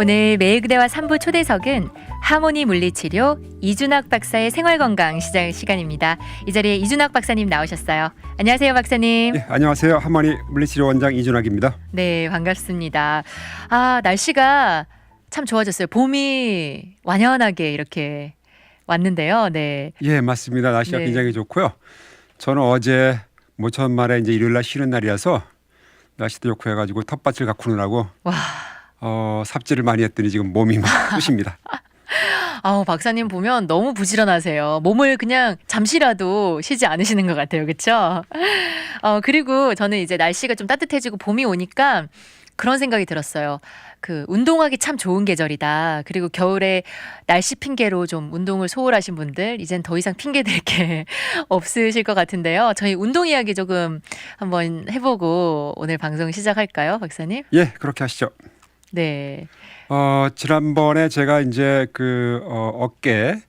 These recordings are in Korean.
오늘 매일 그대와 3부 초대석은 하모니 물리치료 이준학 박사의 생활건강 시간입니다. 이 자리에 이준학 박사님 나오셨어요. 안녕하세요, 박사님. 네, 안녕하세요. 하모니 물리치료 원장 이준학입니다. 네, 반갑습니다. 날씨가 참 좋아졌어요. 봄이 완연하게 이렇게 왔는데요. 네. 예, 맞습니다. 날씨가 네. 굉장히 좋고요. 저는 어제 모처음말에 이제 일요일날 쉬는 날이라서 날씨도 좋고 해가지고 텃밭을 가꾸느라고 와. 삽질을 많이 했더니 지금 몸이 막 쑤십니다. 박사님 보면 너무 부지런하세요. 몸을 그냥 잠시라도 쉬지 않으시는 것 같아요. 그렇죠? 그리고 저는 이제 날씨가 좀 따뜻해지고 봄이 오니까 그런 생각이 들었어요. 운동하기 참 좋은 계절이다. 그리고 겨울에 날씨 핑계로 좀 운동을 소홀하신 분들 이젠 더 이상 핑계 댈 게 없으실 것 같은데요. 저희 운동 이야기 조금 한번 해보고 오늘 방송 시작할까요, 박사님? 예, 그렇게 하시죠. 네. 지난번에 제가 이제 어깨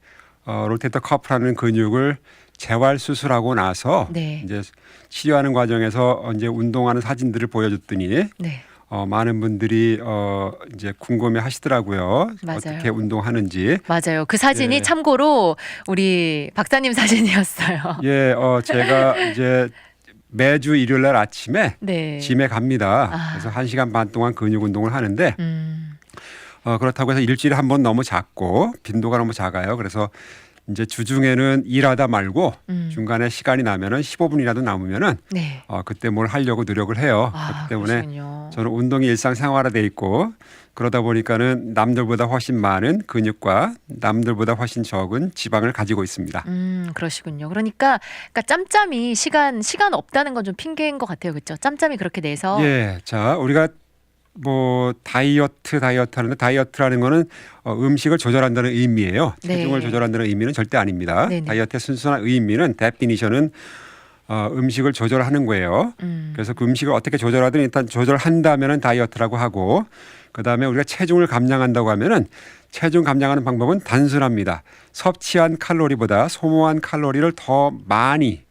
로테이터 커프라는 근육을 재활 수술하고 나서 네. 이제 치료하는 과정에서 이제 운동하는 사진들을 보여줬더니 네. 많은 분들이 이제 궁금해 하시더라고요. 맞아요. 어떻게 운동하는지. 맞아요. 그 사진이 예. 참고로 우리 박사님 사진이었어요. 예, 제가 이제 매주 일요일 날 아침에 네. 짐에 갑니다. 아. 그래서 1시간 반 동안 근육 운동을 하는데 그렇다고 해서 일주일에 한 번 너무 작고 빈도가 너무 작아요. 그래서 이제 주중에는 일하다 말고 중간에 시간이 나면은 15분이라도 남으면은 네. 그때 뭘 하려고 노력을 해요. 그렇기 때문에 그러시군요. 저는 운동이 일상생활화돼 있고 그러다 보니까는 남들보다 훨씬 많은 근육과 남들보다 훨씬 적은 지방을 가지고 있습니다. 그러시군요. 그러니까 짬짬이 시간 없다는 건 좀 핑계인 것 같아요. 그렇죠? 짬짬이 그렇게 내서 예, 자 우리가 다이어트 하는데 다이어트라는 거는 음식을 조절한다는 의미예요. 네. 체중을 조절한다는 의미는 절대 아닙니다. 네네. 다이어트의 순수한 의미는 데피니션은 음식을 조절하는 거예요. 그래서 그 음식을 어떻게 조절하든 일단 조절한다면은 다이어트라고 하고 그다음에 우리가 체중을 감량한다고 하면은 체중 감량하는 방법은 단순합니다. 섭취한 칼로리보다 소모한 칼로리를 더 많이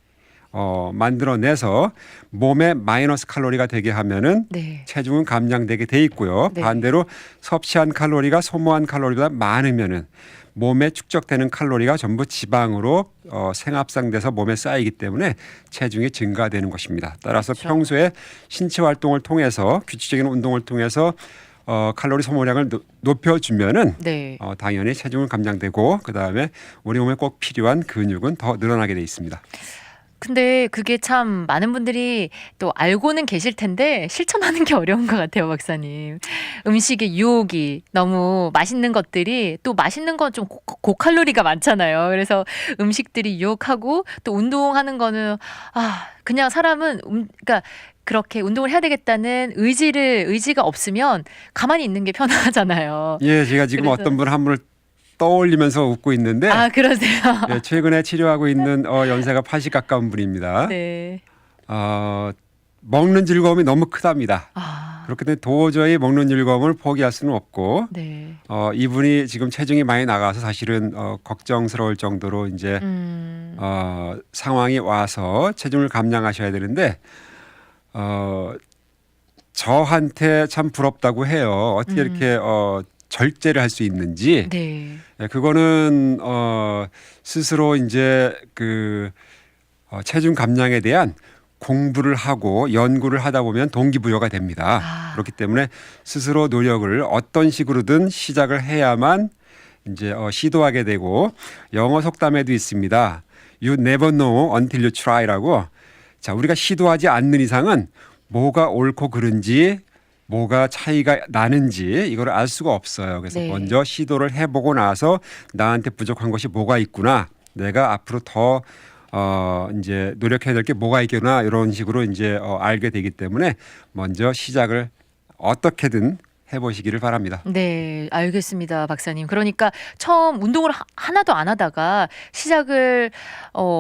만들어내서 몸에 마이너스 칼로리가 되게 하면은 네. 체중은 감량되게 돼 있고요. 네. 반대로 섭취한 칼로리가 소모한 칼로리보다 많으면은 몸에 축적되는 칼로리가 전부 지방으로 생합상돼서 몸에 쌓이기 때문에 체중이 증가되는 것입니다. 따라서 그렇죠. 평소에 신체 활동을 통해서 규칙적인 운동을 통해서 칼로리 소모량을 높여주면은 네. 당연히 체중은 감량되고 그다음에 우리 몸에 꼭 필요한 근육은 더 늘어나게 돼 있습니다. 근데 그게 참 많은 분들이 또 알고는 계실 텐데 실천하는 게 어려운 것 같아요, 박사님. 음식의 유혹이 너무 맛있는 것들이 또 맛있는 건 좀 고칼로리가 많잖아요. 그래서 음식들이 유혹하고 또 운동하는 거는 그냥 사람은 그러니까 그렇게 운동을 해야 되겠다는 의지가 없으면 가만히 있는 게 편하잖아요. 예, 제가 지금 그래서- 어떤 분 한 분을 떠올리면서 웃고 있는데 그러세요? 예, 최근에 치료하고 있는 연세가 80 가까운 분입니다. 네. 먹는 즐거움이 너무 크답니다. 그렇기 때문에 도저히 먹는 즐거움을 포기할 수는 없고 네. 이분이 지금 체중이 많이 나가서 사실은 걱정스러울 정도로 이제 상황이 와서 체중을 감량하셔야 되는데 저한테 참 부럽다고 해요. 어떻게 이렇게 절제를 할 수 있는지. 네. 그거는 스스로 이제 체중 감량에 대한 공부를 하고 연구를 하다 보면 동기부여가 됩니다. 그렇기 때문에 스스로 노력을 어떤 식으로든 시작을 해야만 이제 시도하게 되고 영어 속담에도 있습니다. You never know until you try라고. 자, 우리가 시도하지 않는 이상은 뭐가 옳고 그른지 뭐가 차이가 나는지 이걸 알 수가 없어요. 그래서 네. 먼저 시도를 해보고 나서 나한테 부족한 것이 뭐가 있구나. 내가 앞으로 더 이제 노력해야 될 게 뭐가 있구나 이런 식으로 이제 알게 되기 때문에 먼저 시작을 어떻게든 해보시기를 바랍니다. 네, 알겠습니다, 박사님. 그러니까 처음 운동을 하나도 안 하다가 시작을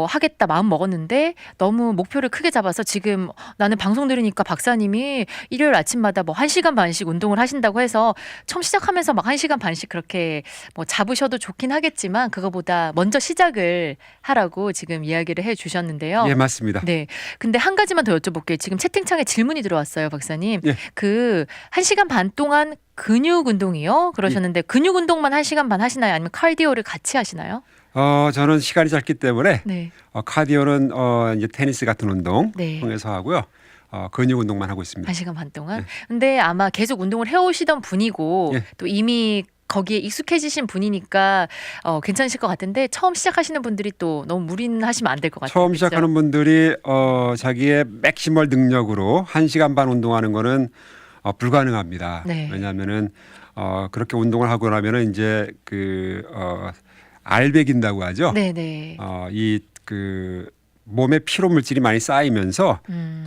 하겠다 마음 먹었는데 너무 목표를 크게 잡아서 지금 나는 방송 들으니까 박사님이 일요일 아침마다 뭐 1시간 반씩 운동을 하신다고 해서 처음 시작하면서 막 1시간 반씩 그렇게 뭐 잡으셔도 좋긴 하겠지만 그거보다 먼저 시작을 하라고 지금 이야기를 해 주셨는데요. 예, 맞습니다. 네. 근데 한 가지만 더 여쭤볼게요. 지금 채팅창에 질문이 들어왔어요, 박사님. 예. 1시간 반 동안 시간 근육 운동이요? 그러셨는데 근육 운동만 1시간 반 하시나요? 아니면 카디오를 같이 하시나요? 저는 시간이 짧기 때문에 네. 카디오는 이제 테니스 같은 운동 네. 통해서 하고요. 근육 운동만 하고 있습니다. 1시간 반 동안. 예. 근데 아마 계속 운동을 해오시던 분이고 예. 또 이미 거기에 익숙해지신 분이니까 괜찮으실 것 같은데 처음 시작하시는 분들이 또 너무 무리는 하시면 안 될 것 같아요. 처음 그렇죠? 시작하는 분들이 자기의 맥시멀 능력으로 1시간 반 운동하는 거는 불가능합니다. 네. 왜냐하면은 그렇게 운동을 하고 나면은 이제 알배긴다고 하죠. 네네. 이 몸에 피로 물질이 많이 쌓이면서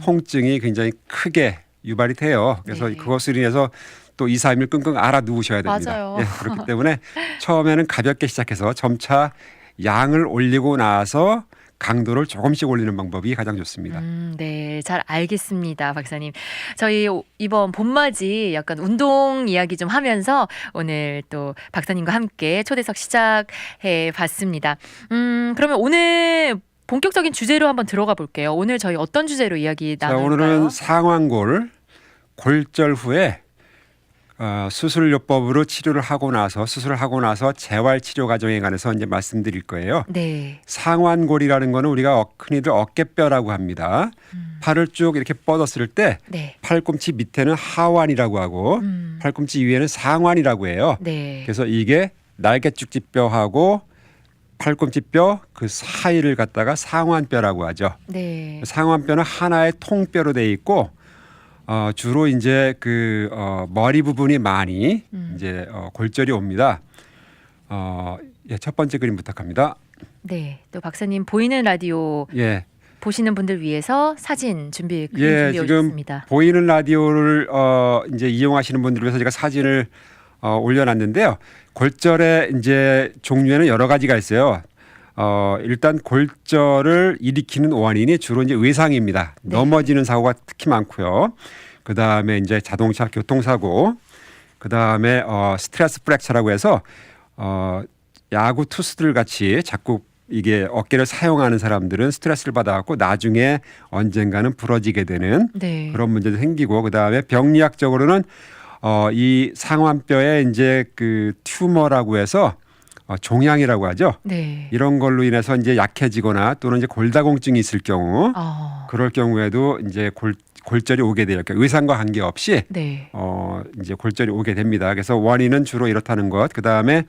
통증이 굉장히 크게 유발이 돼요. 그래서 네. 그것으로 인해서 또 2, 3일 끙끙 앓아 누우셔야 됩니다. 맞아요. 예, 그렇기 때문에 처음에는 가볍게 시작해서 점차 양을 올리고 나서 강도를 조금씩 올리는 방법이 가장 좋습니다. 네, 잘 알겠습니다, 박사님. 저희 이번 봄맞이 약간 운동 이야기 좀 하면서 오늘 또 박사님과 함께 초대석 시작해 봤습니다. 그러면 오늘 본격적인 주제로 한번 들어가 볼게요. 오늘 저희 어떤 주제로 이야기 자, 나눌까요? 오늘은 상완골 골절 후에 수술요법으로 치료를 하고 나서 수술을 하고 나서 재활 치료 과정에 관해서 이제 말씀드릴 거예요. 네. 상완골이라는 거는 우리가 흔히들 어깨뼈라고 합니다. 팔을 쭉 이렇게 뻗었을 때 네. 팔꿈치 밑에는 하완이라고 하고 팔꿈치 위에는 상완이라고 해요. 네. 그래서 이게 날개축지뼈하고 팔꿈치뼈 그 사이를 갖다가 상완뼈라고 하죠. 네. 상완뼈는 하나의 통뼈로 돼 있고 주로 이제 머리 부분이 많이 이제 골절이 옵니다. 예, 첫 번째 그림 부탁합니다. 네. 또 박사님 보이는 라디오 예, 보시는 분들 위해서 사진 준비해 예, 지금 오셨습니다. 보이는 라디오를 이제 이용하시는 분들을 위해서 제가 사진을 올려놨는데요. 골절의 이제 종류에는 여러 가지가 있어요. 일단 골절을 일으키는 원인이 주로 이제 외상입니다. 네. 넘어지는 사고가 특히 많고요. 그 다음에 이제 자동차 교통사고, 그 다음에 스트레스 프랙처라고 해서 야구 투수들 같이 자꾸 이게 어깨를 사용하는 사람들은 스트레스를 받아갖고 나중에 언젠가는 부러지게 되는 네. 그런 문제도 생기고, 그 다음에 병리학적으로는 이 상완뼈에 이제 튜머라고 해서 종양이라고 하죠. 네. 이런 걸로 인해서 이제 약해지거나 또는 이제 골다공증이 있을 경우 그럴 경우에도 이제 골절이 오게 돼요. 그러니까 의상과 관계없이 네. 이제 골절이 오게 됩니다. 그래서 원인은 주로 이렇다는 것. 그 다음에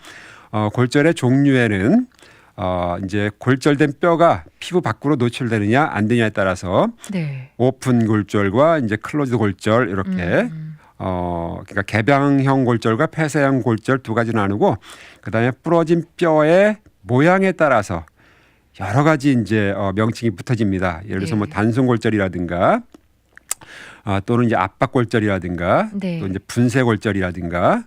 골절의 종류에는 이제 골절된 뼈가 피부 밖으로 노출되느냐 안 되느냐에 따라서 네. 오픈 골절과 이제 클로즈 골절 이렇게 그러니까 개방형 골절과 폐쇄형 골절 두 가지 나누고, 그다음에 부러진 뼈의 모양에 따라서 여러 가지 이제 명칭이 붙어집니다. 예를 들어서 뭐 네. 단순골절이라든가 또는 이제 압박골절이라든가 네. 또 이제 분쇄골절이라든가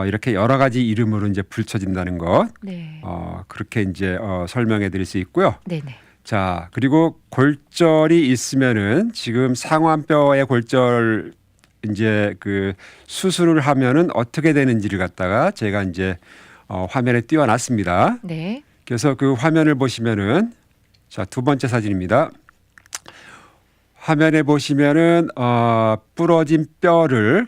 이렇게 여러 가지 이름으로 이제 붙여진다는 것. 네. 그렇게 이제 설명해 드릴 수 있고요. 네네. 자, 그리고 골절이 있으면은 지금 상완뼈의 골절 이제 수술을 하면은 어떻게 되는지를 갖다가 제가 이제 화면에 띄워놨습니다. 네. 그래서 그 화면을 보시면은 자, 두 번째 사진입니다. 화면에 보시면은 부러진 뼈를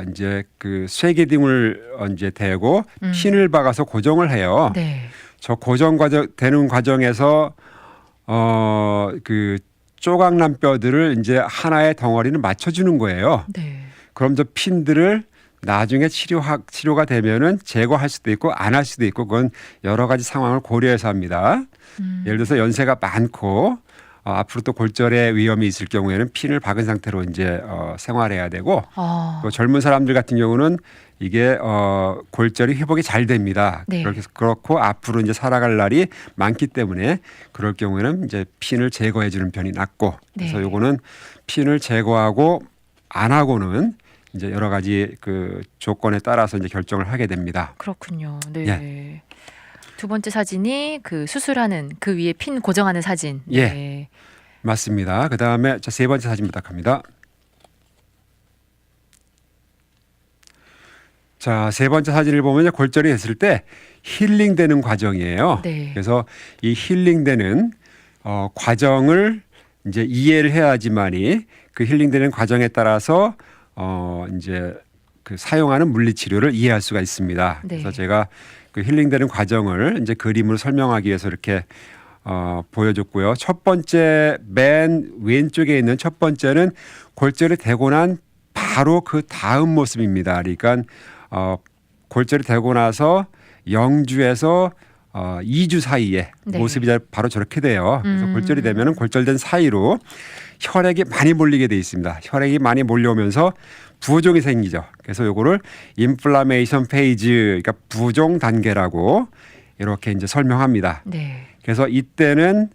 이제 쇠기둥을 이제 대고 핀을 박아서 고정을 해요. 네. 저 고정 되는 과정에서 조각난 뼈들을 이제 하나의 덩어리는 맞춰주는 거예요. 네. 그럼 저 핀들을 나중에 치료가 되면은 제거할 수도 있고 안 할 수도 있고 그건 여러 가지 상황을 고려해서 합니다. 예를 들어서 연세가 많고 앞으로 또 골절의 위험이 있을 경우에는 핀을 박은 상태로 이제 생활해야 되고 또 젊은 사람들 같은 경우는 이게 골절이 회복이 잘 됩니다. 네. 그렇고 앞으로 이제 살아갈 날이 많기 때문에 그럴 경우에는 이제 핀을 제거해 주는 편이 낫고 그래서 네. 요거는 핀을 제거하고 안 하고는 이제 여러 가지 조건에 따라서 이제 결정을 하게 됩니다. 그렇군요. 네. 예. 두 번째 사진이 수술하는 그 위에 핀 고정하는 사진. 네. 예. 맞습니다. 그 다음에 세 번째 사진 부탁합니다. 자, 세 번째 사진을 보면 골절이 됐을 때 힐링되는 과정이에요. 네. 그래서 이 힐링되는 과정을 이제 이해를 해야지만이 그 힐링되는 과정에 따라서 이제 그 사용하는 물리치료를 이해할 수가 있습니다. 네. 그래서 제가 그 힐링되는 과정을 이제 그림으로 설명하기 위해서 이렇게 보여줬고요. 첫 번째 맨 왼쪽에 있는 첫 번째는 골절이 되고 난 바로 그 다음 모습입니다. 그러니까 골절이 되고 나서 0주에서 2주 사이에 네. 모습이 바로 저렇게 돼요. 그래서 골절이 되면은 골절된 사이로 혈액이 많이 몰리게 돼 있습니다. 혈액이 많이 몰려오면서 부종이 생기죠. 그래서 요거를 인플라메이션 페이즈, 그러니까 부종 단계라고 이렇게 이제 설명합니다. 네. 그래서 이때는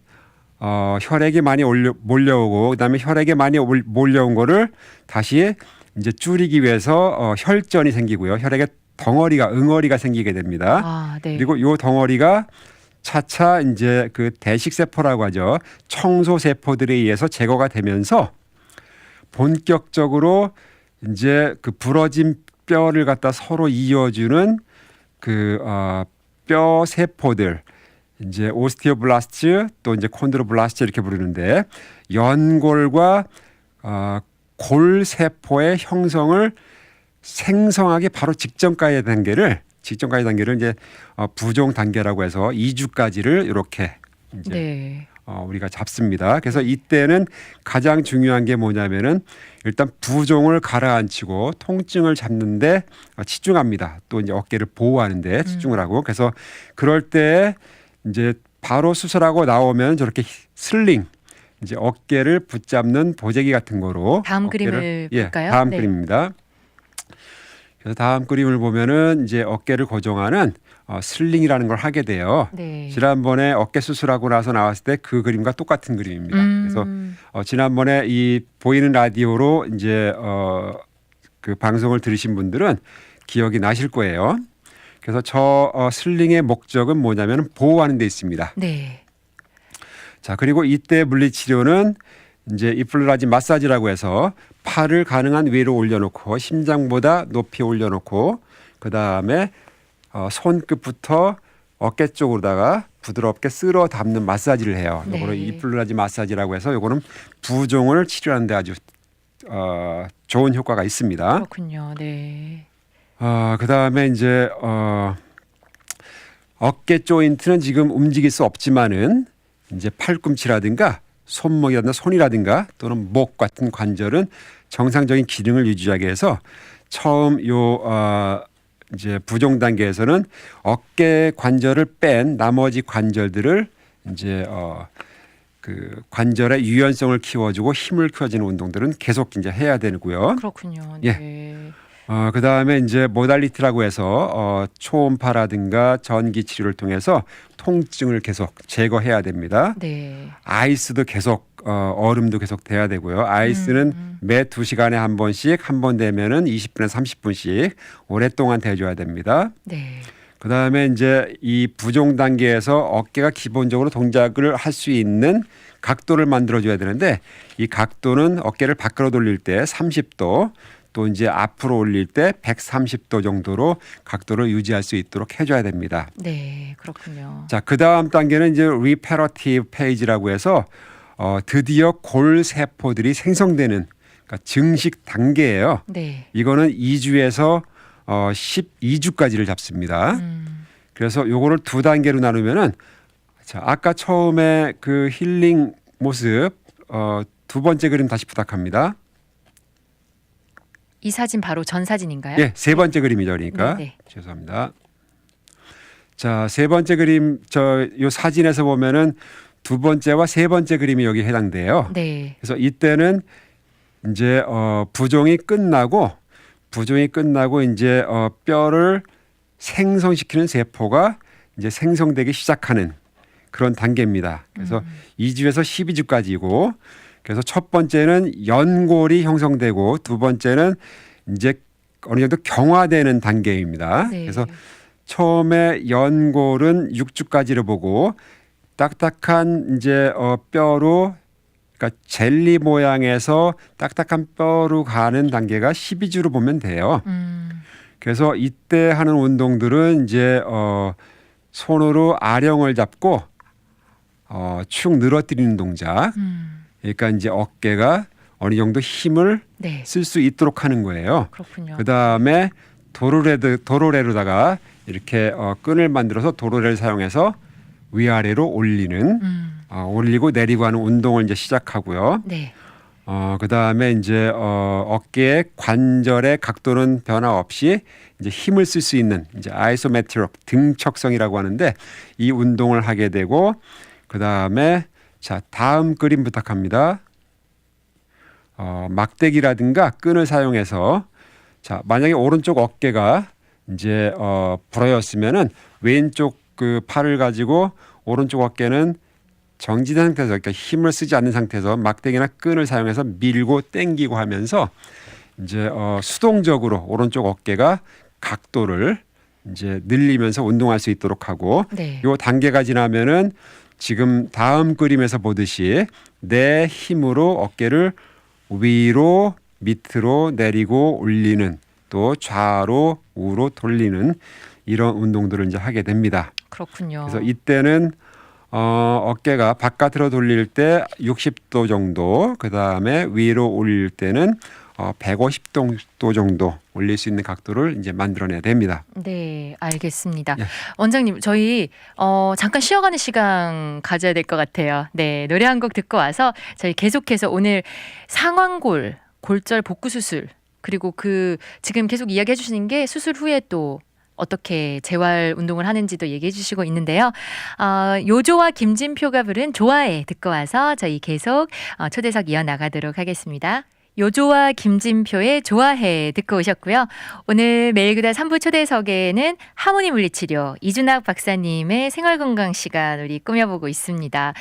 혈액이 많이 몰려오고 그다음에 혈액이 많이 몰려온 거를 다시 이제 줄이기 위해서 혈전이 생기고요. 혈액의 덩어리가 응어리가 생기게 됩니다. 아, 네. 그리고 요 덩어리가 차차 이제 그 대식세포라고 하죠. 청소세포들에 의해서 제거가 되면서 본격적으로 이제 그 부러진 뼈를 갖다 서로 이어주는 그 뼈 세포들, 이제 오스티오블라스트 또 이제 콘드로블라스트 이렇게 부르는데 연골과 골 세포의 형성을 생성하기 바로 직전까지의 단계를 이제 부종 단계라고 해서 2주까지를 이렇게 이제 네. 우리가 잡습니다. 그래서 이때는 가장 중요한 게 뭐냐면은 일단 부종을 가라앉히고 통증을 잡는데 치중합니다. 또 이제 어깨를 보호하는데 치중을 하고 그래서 그럴 때 이제 바로 수술하고 나오면 저렇게 슬링 이제 어깨를 붙잡는 보재기 같은 거로 다음 그림을 볼까요? 다음 네. 그림입니다. 그래서 다음 그림을 보면은 이제 어깨를 고정하는 슬링이라는 걸 하게 돼요. 네. 지난번에 어깨 수술하고 나서 나왔을 때 그 그림과 똑같은 그림입니다. 그래서 지난번에 이 보이는 라디오로 이제 그 방송을 들으신 분들은 기억이 나실 거예요. 그래서 저 슬링의 목적은 뭐냐면 보호하는 데 있습니다. 네. 자, 그리고 이때 물리치료는 이제 이플라지 마사지라고 해서 팔을 가능한 위로 올려놓고 심장보다 높이 올려놓고 그 다음에 손끝부터 어깨 쪽으로다가 부드럽게 쓸어 담는 마사지를 해요. 네. 이거를 이플라지 마사지라고 해서 이거는 부종을 치료하는데 아주 좋은 효과가 있습니다. 그렇군요. 네. 그 다음에 이제 어깨 조인트는 지금 움직일 수 없지만은 이제 팔꿈치라든가 손목이라든가 손이라든가 또는 목 같은 관절은 정상적인 기능을 유지하기 위해서 처음 이제 부종 단계에서는 어깨 관절을 뺀 나머지 관절들을 이제 그 관절의 유연성을 키워주고 힘을 키워주는 운동들은 계속 이제 해야 되고요. 그렇군요. 예. 네. 그 다음에 이제 모달리티라고 해서 초음파라든가 전기 치료를 통해서 통증을 계속 제거해야 됩니다. 네. 아이스도 계속 얼음도 계속 돼야 되고요. 아이스는 매 2시간에 한 번씩 한 번 되면은 20분에서 30분씩 오랫동안 대줘야 됩니다. 네. 그다음에 이제 이 부종 단계에서 어깨가 기본적으로 동작을 할 수 있는 각도를 만들어 줘야 되는데 이 각도는 어깨를 밖으로 돌릴 때 30도 또 이제 앞으로 올릴 때 130도 정도로 각도를 유지할 수 있도록 해줘야 됩니다. 네. 그렇군요. 자, 그 다음 단계는 이제 리페러티브 페이지라고 해서 드디어 골 세포들이 생성되는 그러니까 증식 단계예요. 네. 이거는 2주에서 12주까지를 잡습니다. 그래서 요거를 두 단계로 나누면은 자, 아까 처음에 그 힐링 모습 두 번째 그림 다시 부탁합니다. 이 사진 바로 전 사진인가요? 예, 세 번째 그림이죠. 그러니까 네, 네. 죄송합니다. 자, 세 번째 그림 요 사진에서 보면은 두 번째와 세 번째 그림이 여기 해당돼요. 네. 그래서 이때는 이제 부종이 끝나고 이제 뼈를 생성시키는 세포가 이제 생성되기 시작하는 그런 단계입니다. 그래서 2주에서 12주까지고 그래서 첫 번째는 연골이 형성되고 두 번째는 이제 어느 정도 경화되는 단계입니다. 네. 그래서 처음에 연골은 6주까지를 보고 딱딱한 이제 뼈로 그러니까 젤리 모양에서 딱딱한 뼈로 가는 단계가 12주로 보면 돼요. 그래서 이때 하는 운동들은 이제 손으로 아령을 잡고 축 늘어뜨리는 동작. 그러니까 이제 어깨가 어느 정도 힘을 네. 쓸 수 있도록 하는 거예요. 그렇군요. 그 다음에 도로레로다가 이렇게 끈을 만들어서 도로레를 사용해서 위아래로 올리는 올리고 내리고 하는 운동을 이제 시작하고요. 네. 그 다음에 이제 어깨의 관절의 각도는 변화 없이 이제 힘을 쓸 수 있는 이제 아이소메트릭 등척성이라고 하는데 이 운동을 하게 되고 그 다음에 자 다음 그림 부탁합니다. 막대기라든가 끈을 사용해서 자 만약에 오른쪽 어깨가 이제 부러졌으면은 왼쪽 그 팔을 가지고 오른쪽 어깨는 정지된 상태에서 그러니까 힘을 쓰지 않는 상태에서 막대기나 끈을 사용해서 밀고 당기고 하면서 이제 수동적으로 오른쪽 어깨가 각도를 이제 늘리면서 운동할 수 있도록 하고 네. 요 단계가 지나면은 지금 다음 그림에서 보듯이 내 힘으로 어깨를 위로 밑으로 내리고 올리는 또 좌로 우로 돌리는 이런 운동들을 이제 하게 됩니다. 그렇군요. 그래서 이때는 어깨가 바깥으로 돌릴 때 60도 정도, 그 다음에 위로 올릴 때는 150도 정도 올릴 수 있는 각도를 이제 만들어내야 됩니다. 네, 알겠습니다. 예. 원장님, 저희 잠깐 쉬어가는 시간 가져야 될 것 같아요. 네, 노래 한 곡 듣고 와서 저희 계속해서 오늘 상완골, 골절 복구 수술 그리고 그 지금 계속 이야기해 주시는 게 수술 후에 또 어떻게 재활 운동을 하는지도 얘기해 주시고 있는데요. 요조와 김진표가 부른 좋아해 듣고 와서 저희 계속 초대석 이어나가도록 하겠습니다. 요조와 김진표의 좋아해 듣고 오셨고요. 오늘 매일그다 3부 초대석에는 하모니 물리치료 이준학 박사님의 생활건강 시간 우리 꾸며보고 있습니다.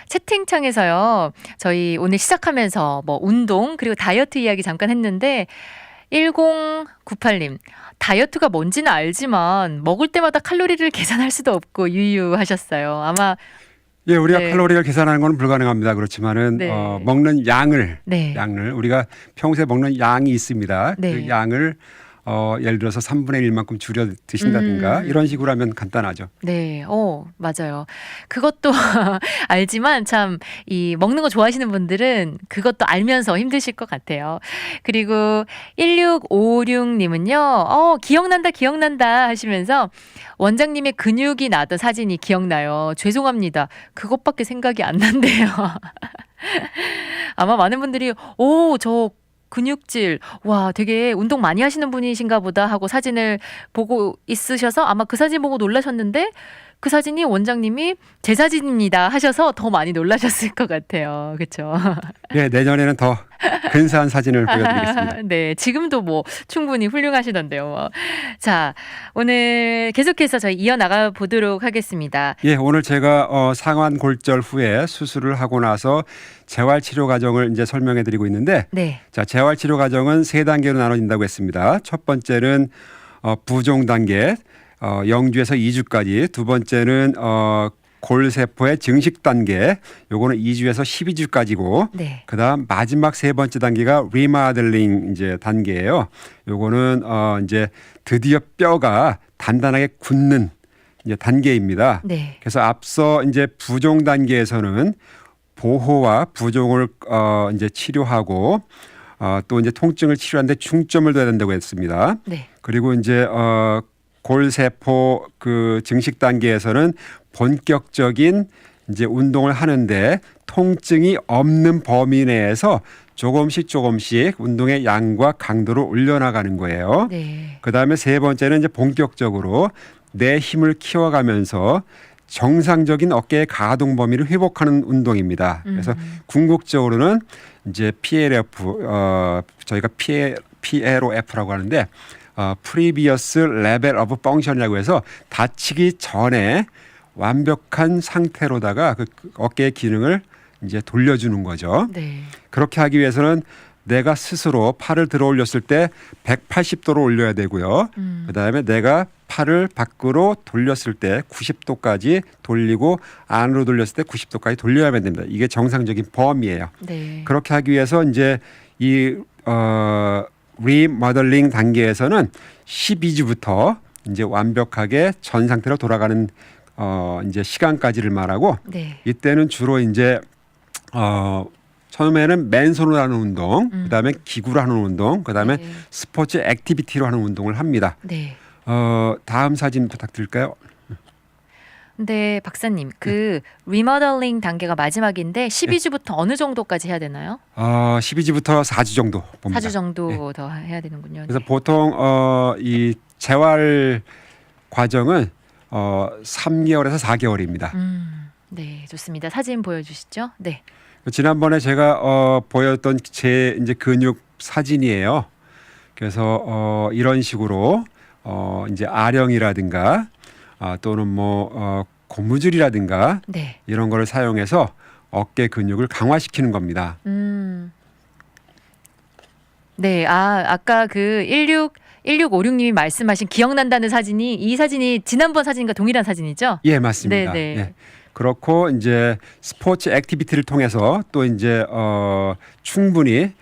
채팅창에서요. 저희 오늘 시작하면서 뭐 운동 그리고 다이어트 이야기 잠깐 했는데 1098님 다이어트가 뭔지는 알지만 먹을 때마다 칼로리를 계산할 수도 없고 유유하셨어요. 아마 예, 우리가 네. 칼로리를 계산하는 건 불가능합니다. 그렇지만은 네. 먹는 양을 우리가 평소에 먹는 양이 있습니다. 네. 그 양을 예를 들어서 3분의 1만큼 줄여 드신다든가 이런 식으로 하면 간단하죠. 네, 맞아요. 그것도 알지만 참 이 먹는 거 좋아하시는 분들은 그것도 알면서 힘드실 것 같아요. 그리고 1656님은요, 기억난다 하시면서 원장님의 근육이 나던 사진이 기억나요. 죄송합니다. 그것밖에 생각이 안 난대요. 아마 많은 분들이, 저 근육질, 와, 되게 운동 많이 하시는 분이신가 보다 하고 사진을 보고 있으셔서 아마 그 사진 보고 놀라셨는데 그 사진이 원장님이 제 사진입니다 하셔서 더 많이 놀라셨을 것 같아요. 그렇죠? 예, 내년에는 더 근사한 사진을 보여드리겠습니다. 네, 지금도 뭐 충분히 훌륭하시던데요. 뭐. 자, 오늘 계속해서 저희 이어나가 보도록 하겠습니다. 예, 오늘 제가 상완 골절 후에 수술을 하고 나서 재활 치료 과정을 이제 설명해 드리고 있는데 네. 자, 재활 치료 과정은 3단계로 나눠진다고 했습니다. 첫 번째는 부종 단계 0주에서 2주까지, 두 번째는 골세포의 증식 단계, 요거는 2주에서 12주까지고, 네. 그다음 마지막 세 번째 단계가 리마들링 이제 단계예요. 요거는 이제 드디어 뼈가 단단하게 굳는 이제 단계입니다. 네. 그래서 앞서 이제 부종 단계에서는 보호와 부종을 이제 치료하고 또 이제 통증을 치료하는데 중점을 둬야 된다고 했습니다. 네. 그리고 이제 골세포 그 증식 단계에서는 본격적인 이제 운동을 하는데 통증이 없는 범위 내에서 조금씩 운동의 양과 강도를 올려나가는 거예요. 네. 그다음에 세 번째는 이제 본격적으로 내 힘을 키워가면서 정상적인 어깨의 가동 범위를 회복하는 운동입니다. 그래서 궁극적으로는 이제 PLF 저희가 PLOF라고 하는데 Previous Level of Function이라고 해서 다치기 전에 완벽한 상태로다가 그 어깨의 기능을 이제 돌려주는 거죠. 네. 그렇게 하기 위해서는 내가 스스로 팔을 들어 올렸을 때 180도로 올려야 되고요. 그다음에 내가 팔을 밖으로 돌렸을 때 90도까지 돌리고 안으로 돌렸을 때 90도까지 돌려야만 됩니다. 이게 정상적인 범위예요. 네. 그렇게 하기 위해서 이제 이 리모델링 단계에서는 12주부터 이제 완벽하게 전 상태로 돌아가는 이제 시간까지를 말하고 네. 이때는 주로 이제 처음에는 맨손으로 하는 운동, 그다음에 기구로 하는 운동, 그다음에 네. 스포츠 액티비티로 하는 운동을 합니다. 네. 다음 사진 부탁드릴까요? 근데 박사님, 그 리모델링 단계가 마지막인데 12주부터 어느 정도까지 해야 되나요? 12주부터 4주 정도 봅니다. 4주 정도 더 해야 되는군요. 그래서 네. 보통 이 재활 과정은 3개월에서 4개월입니다. 네, 좋습니다. 사진 보여주시죠. 네. 지난번에 제가 보였던 제 이제 근육 사진이에요. 그래서 이런 식으로 이제 아령이라든가 또는 뭐 고무줄이라든가 네. 이런 거를 사용해서 어깨 근육을 강화시키는 겁니다. 네, 아까 그 1656님이 말씀하신 기억난다는 사진이 이 사진이 지난번 사진과 동일한 사진이죠? 예, 맞습니다. 네, 네. 예. 그렇고 이제 스포츠 액티비티를 통해서 또 이제 충분히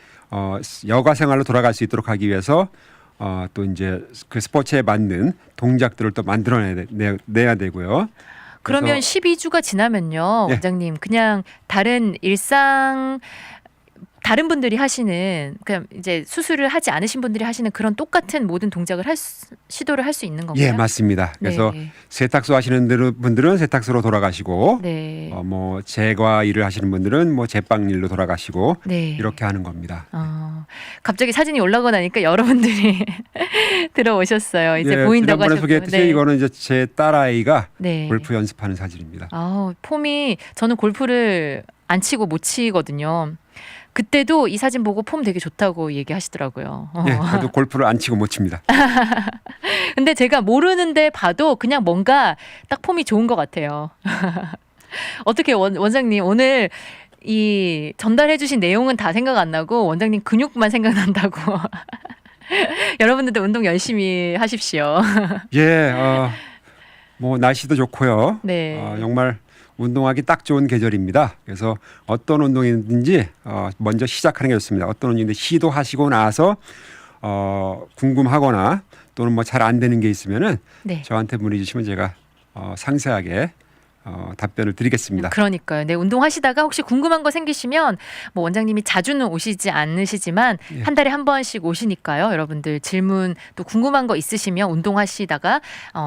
여가 생활로 돌아갈 수 있도록 하기 위해서 또 이제 그 스포츠에 맞는 동작들을 또 만들어내야 되고요. 그러면 그래서 12주가 지나면요, 예. 원장님, 그냥 다른 분들이 하시는 그냥 이제 수술을 하지 않으신 분들이 하시는 그런 똑같은 모든 동작을 시도를 할 수 있는 건가요? 예, 맞습니다. 그래서 네. 세탁소 하시는 분들은 세탁소로 돌아가시고 네. 뭐 제과 일을 하시는 분들은 뭐 제빵 일로 돌아가시고 네. 이렇게 하는 겁니다. 갑자기 사진이 올라오고 나니까 여러분들이 들어오셨어요. 이제 예, 보인다고 지난번에 하셨고. 소개했듯이 네. 이거는 이제 제 딸아이가 네. 골프 연습하는 사진입니다. 폼이 저는 골프를 안 치고 못 치거든요. 그때도 이 사진 보고 폼 되게 좋다고 얘기하시더라고요. 예, 저도 골프를 안 치고 못 칩니다. 근데 제가 모르는데 봐도 그냥 뭔가 딱 폼이 좋은 것 같아요. 어떻게 원장님 오늘 이 전달해주신 내용은 다 생각 안 나고 원장님 근육만 생각난다고. 여러분들도 운동 열심히 하십시오. 예, 뭐 날씨도 좋고요. 네. 정말 운동하기 딱 좋은 계절입니다. 그래서 어떤 운동이든지 먼저 시작하는 게 좋습니다. 어떤 운동인데 시도하시고 나서 궁금하거나 또는 뭐 잘 안 되는 게 있으면은 네. 저한테 문의 주시면 제가 상세하게 답변을 드리겠습니다. 그러니까요. 네, 운동하시다가 혹시 궁금한 거 생기시면 뭐 원장님이 자주는 오시지 않으시지만 예. 한 달에 한 번씩 오시니까요. 여러분들 질문 또 궁금한 거 있으시면 운동하시다가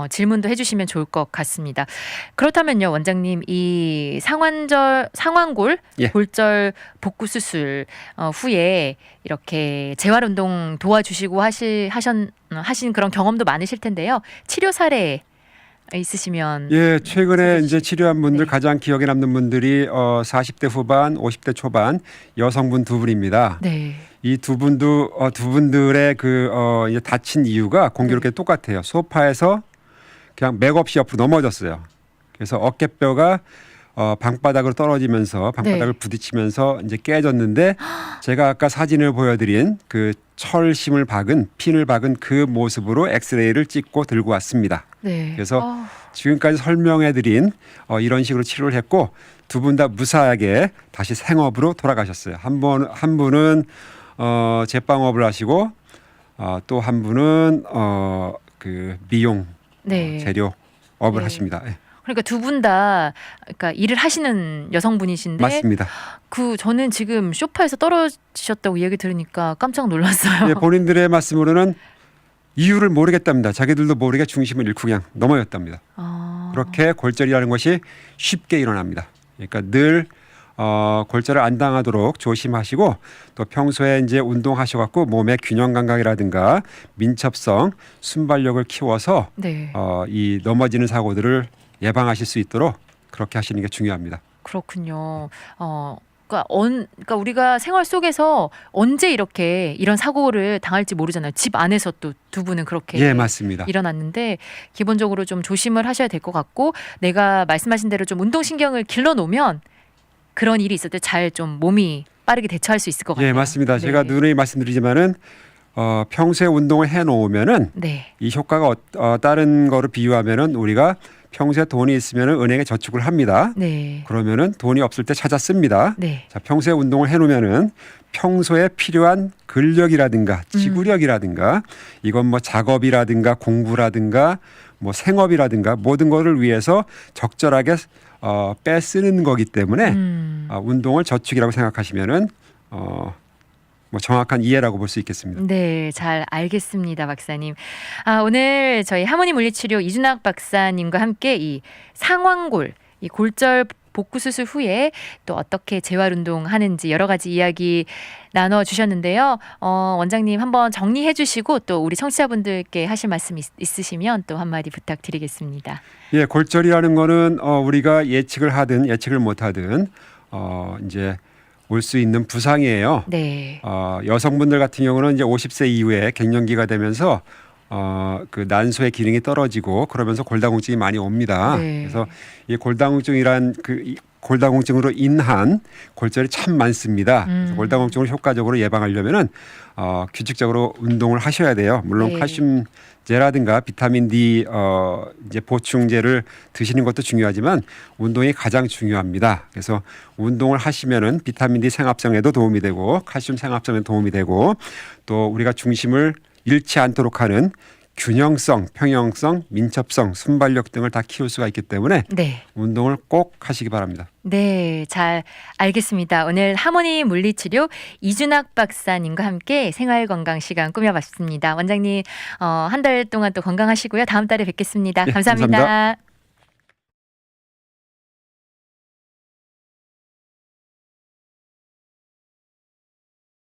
질문도 해주시면 좋을 것 같습니다. 그렇다면요, 원장님 이 상완골 예. 골절 복구 수술 후에 이렇게 재활 운동 도와주시고 하신 그런 경험도 많으실 텐데요. 치료 사례 있으시면 예, 최근에 이제 치료한 분들 네. 가장 기억에 남는 분들이 40대 후반, 50대 초반 여성분 두 분입니다. 네. 이 두 분들의 이제 다친 이유가 공교롭게 똑같아요. 소파에서 그냥 맥없이 옆으로 넘어졌어요. 그래서 어깨뼈가 방바닥으로 떨어지면서 방바닥을 네. 부딪히면서 이제 깨졌는데 제가 아까 사진을 보여드린 그 철심을 박은 핀을 박은 그 모습으로 엑스레이를 찍고 들고 왔습니다. 네. 그래서 지금까지 설명해드린 이런 식으로 치료를 했고 두 분 다 무사하게 다시 생업으로 돌아가셨어요. 한 분은 제빵업을 하시고 또 한 분은 그 미용 네. 재료업을 네. 하십니다. 예, 그러니까 두 분 다 그러니까 일을 하시는 여성분이신데 맞습니다. 저는 지금 소파에서 떨어지셨다고 얘기 들으니까 깜짝 놀랐어요. 예, 본인들의 말씀으로는 이유를 모르겠답니다. 자기들도 모르게 중심을 잃고 그냥 넘어졌답니다. 그렇게 골절이라는 것이 쉽게 일어납니다. 그러니까 늘 골절을 안 당하도록 조심하시고 또 평소에 이제 운동하셔갖고 몸의 균형 감각이라든가 민첩성, 순발력을 키워서 네. 이 넘어지는 사고들을 예방하실 수 있도록 그렇게 하시는 게 중요합니다. 그렇군요. 그러니까 우리가 생활 속에서 언제 이런 사고를 당할지 모르잖아요. 집 안에서 또 두 분은 그렇게 예, 맞습니다. 일어났는데 기본적으로 좀 조심을 하셔야 될 것 같고 내가 말씀하신 대로 좀 운동신경을 길러놓으면 그런 일이 있을 때 잘 좀 몸이 빠르게 대처할 수 있을 것 같아요. 예, 맞습니다. 네. 제가 누누이 말씀드리지만은 평소에 운동을 해놓으면은 네. 이 효과가 다른 거로 비유하면은 우리가 평소에 돈이 있으면은 은행에 저축을 합니다. 네. 그러면은 돈이 없을 때 찾아 씁니다. 네. 자, 평소에 운동을 해놓으면은 평소에 필요한 근력이라든가 지구력이라든가 이건 뭐 작업이라든가 공부라든가 뭐 생업이라든가 모든 것을 위해서 적절하게 빼쓰는 거기 때문에 운동을 저축이라고 생각하시면은 뭐 정확한 이해라고 볼 수 있겠습니다. 네, 잘 알겠습니다, 박사님. 오늘 저희 하모니 물리치료 이준학 박사님과 함께 이 상완골, 이 골절 복구 수술 후에 또 어떻게 재활 운동하는지 여러 가지 이야기 나눠 주셨는데요. 원장님 한번 정리해 주시고 또 우리 청취자분들께 하실 말씀 있으시면 또 한마디 부탁드리겠습니다. 예, 골절이라는 거는 우리가 예측을 하든 예측을 못 하든 이제 올 수 있는 부상이에요. 네. 여성분들 같은 경우는 이제 50세 이후에 갱년기가 되면서 그 난소의 기능이 떨어지고 그러면서 골다공증이 많이 옵니다. 네. 그래서 이 골다공증이란 이 골다공증으로 인한 골절이 참 많습니다. 그래서 골다공증을 효과적으로 예방하려면은 규칙적으로 운동을 하셔야 돼요. 물론 네. 칼슘제라든가 비타민 D 이제 보충제를 드시는 것도 중요하지만 운동이 가장 중요합니다. 그래서 운동을 하시면은 비타민 D 생합성에도 도움이 되고 칼슘 생합성에 도움이 되고 또 우리가 중심을 잃지 않도록 하는 균형성, 평형성, 민첩성, 순발력 등을 다 키울 수가 있기 때문에 네. 운동을 꼭 하시기 바랍니다. 네, 잘 알겠습니다. 오늘 하모니 물리치료 이준학 박사님과 함께 생활건강 시간 꾸며봤습니다. 원장님 한 달 동안 또 건강하시고요. 다음 달에 뵙겠습니다. 예, 감사합니다. 감사합니다.